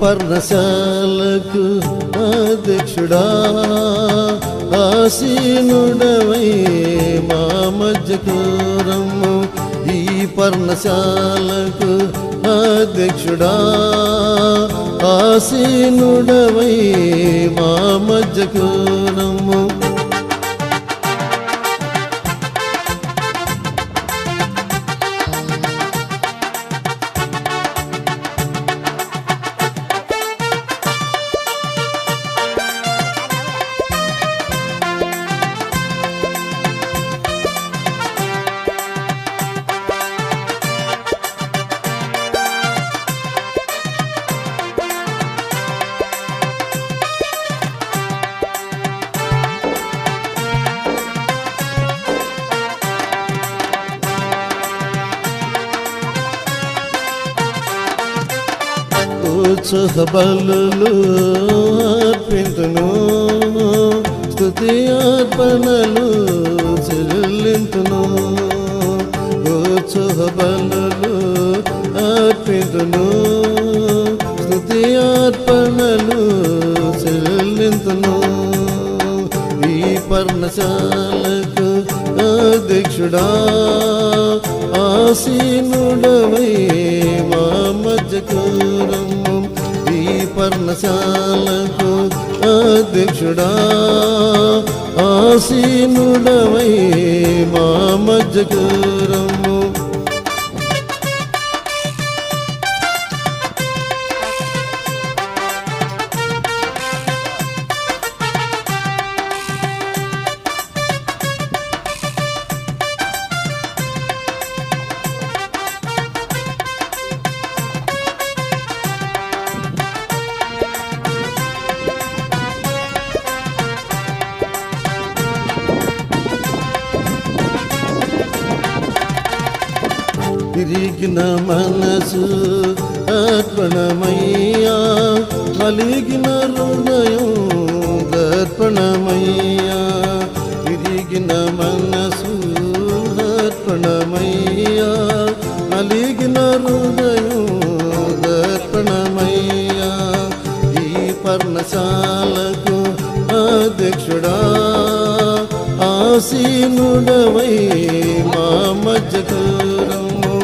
పర్ణశాలకు అధ్యక్షుడా ఆసీనుడవై మా మధ్యకు రమ్ము. ఈ పర్ణశాలకు అధ్యక్షుడా ఆసీనుడవై మా మధ్యకు రమ్ము. ఉత్సాహ బలులు అర్పింతును, స్తుతి అర్పణలు చెల్లింతును. ఉత్సాహ బలులు అర్పింతును, స్తుతి అర్పణలు చెల్లింతును. ఈ పర్ణశాలకు అధ్యక్షుడా ఆసీనుడవై మా మధ్యకు రమ్ము. ఈ పర్ణశాలకు అధ్యక్షుడా ఆసీనుడవై మా మధ్యకు రమ్ము. తిరిగిన మనసు అర్పణమయ్యా, కలిగిన హృదయం దర్పణమయ్యా. తిరిగిన మనసు అర్పణమయ్యా, కలిగిన హృదయం దర్పణమయ్యా. ఈ పర్ణశాలకు అధ్యక్షుడా ఆసీనుడవై మా మధ్యకు రమ్ము.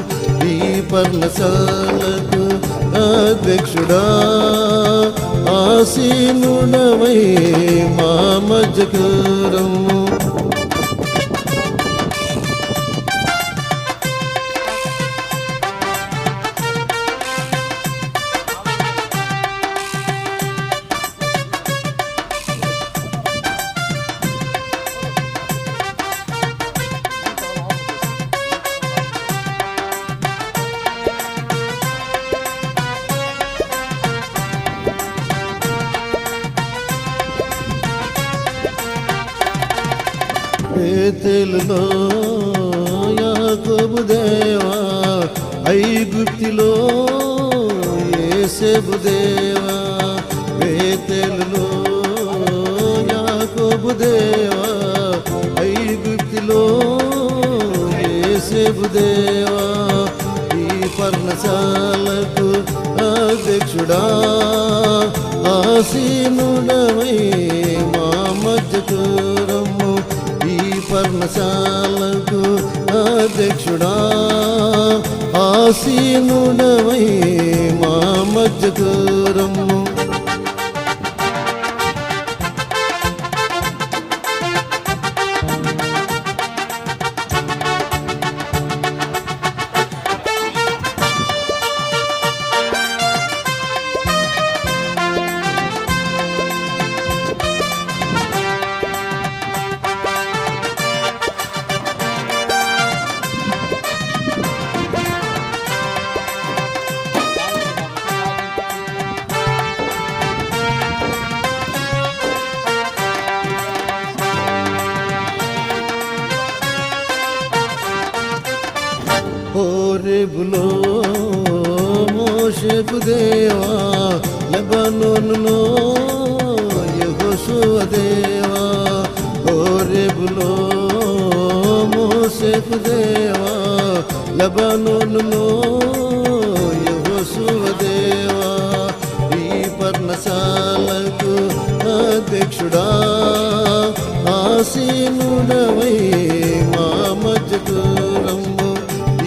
ఈ పర్ణశాలకు అధ్యక్షుడా ఆసీనుడవై మా మధ్యకు రమ్ము. బేతేలులో యాకోబు దేవా, ఐగుప్తిలో యోసేపు దేవా. బేతేలులో యాకోబు దేవా, ఐగుప్తిలో యోసేపు దేవా. ఈ పర్ణశాలకు అధ్యక్షుడా ఆసీనుడవై మా మధ్యకు రమ్ము. ఈ పర్ణశాలకు అధ్యక్షుడా ఆసీనుడవై మా మధ్యకు రమ్ము. హోరేబులో మోషేకు దేవా, లెబనోనులో యెహోషువ దేవా. హోరేబులో మోషేకు దేవా, లెబనోనులో యెహోషువ దేవా. ఈ పర్ణశాలకు అధ్యక్షుడా ఆసీనుడవై మా మధ్యకు రమ్ము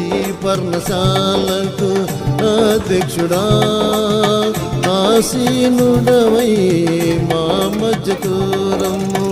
ఈ పర్ణశాలకు అధ్యక్షుడా ఆసీనుడవై మా మధ్యకు రమ్ము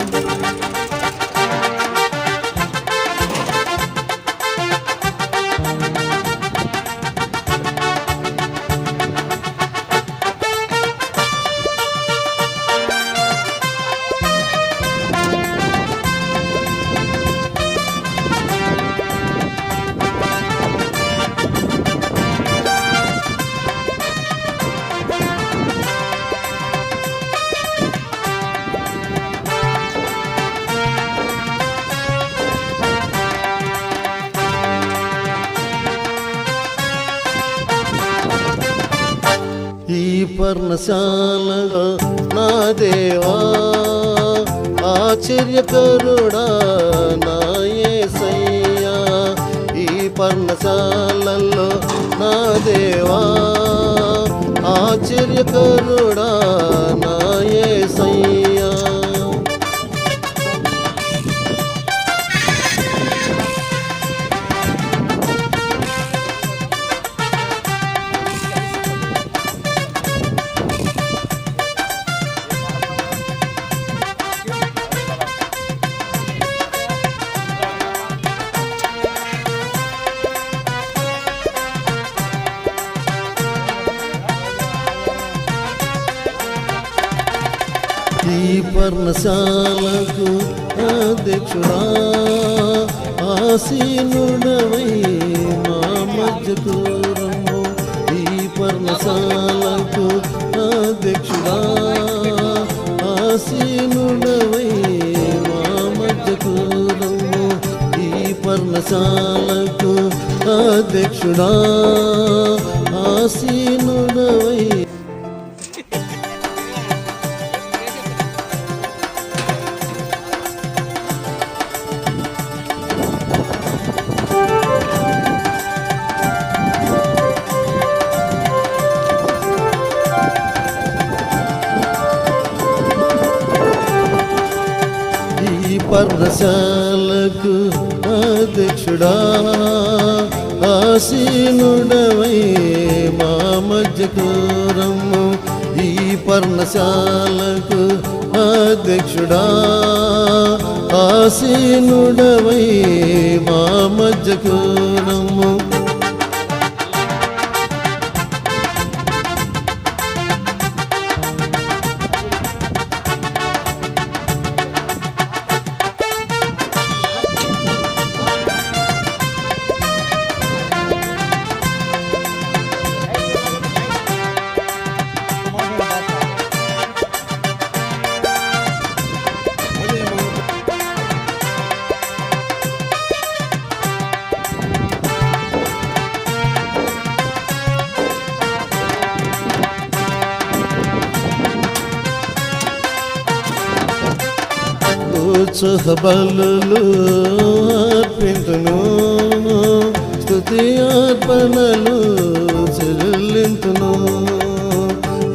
ఈ పర్ణశాలగా నా దేవా ఆశ్చర్యకరుడా నా యేసయ్యా ఈ పర్ణశాలలో నా దేవా ఆశ్చర్యకరుడా నా యేసయ్యా ఈ పర్ణశాలకు అధ్యక్షుడా ఆసీనుడవై మా మధ్యకు రమ్ము ఈ పర్ణశాలకు అధ్యక్షుడా ఆసీనుడవై మా మధ్యకు రమ్ము ఈ పర్ణశాలకు అధ్యక్షుడా ఆసీనుడవై పర్ణశాలకు అధ్యక్షుడా ఆసీనుడవై మా మధ్యకు రమ్ము ఈ పర్ణశాలకు అధ్యక్షుడా ఆసీనుడవై మా మధ్యకు రమ్ము ఉత్సాహ బలులు అర్పింతును స్తుతి అర్పణలు చెల్లింతును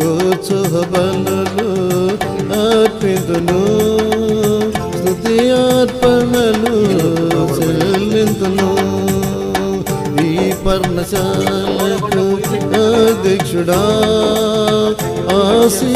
ఉత్సాహ బలులు అర్పింతును స్తుతి అర్పణలు చెల్లింతును ఈ పర్ణశాలకు అధ్యక్షుడా ఆసి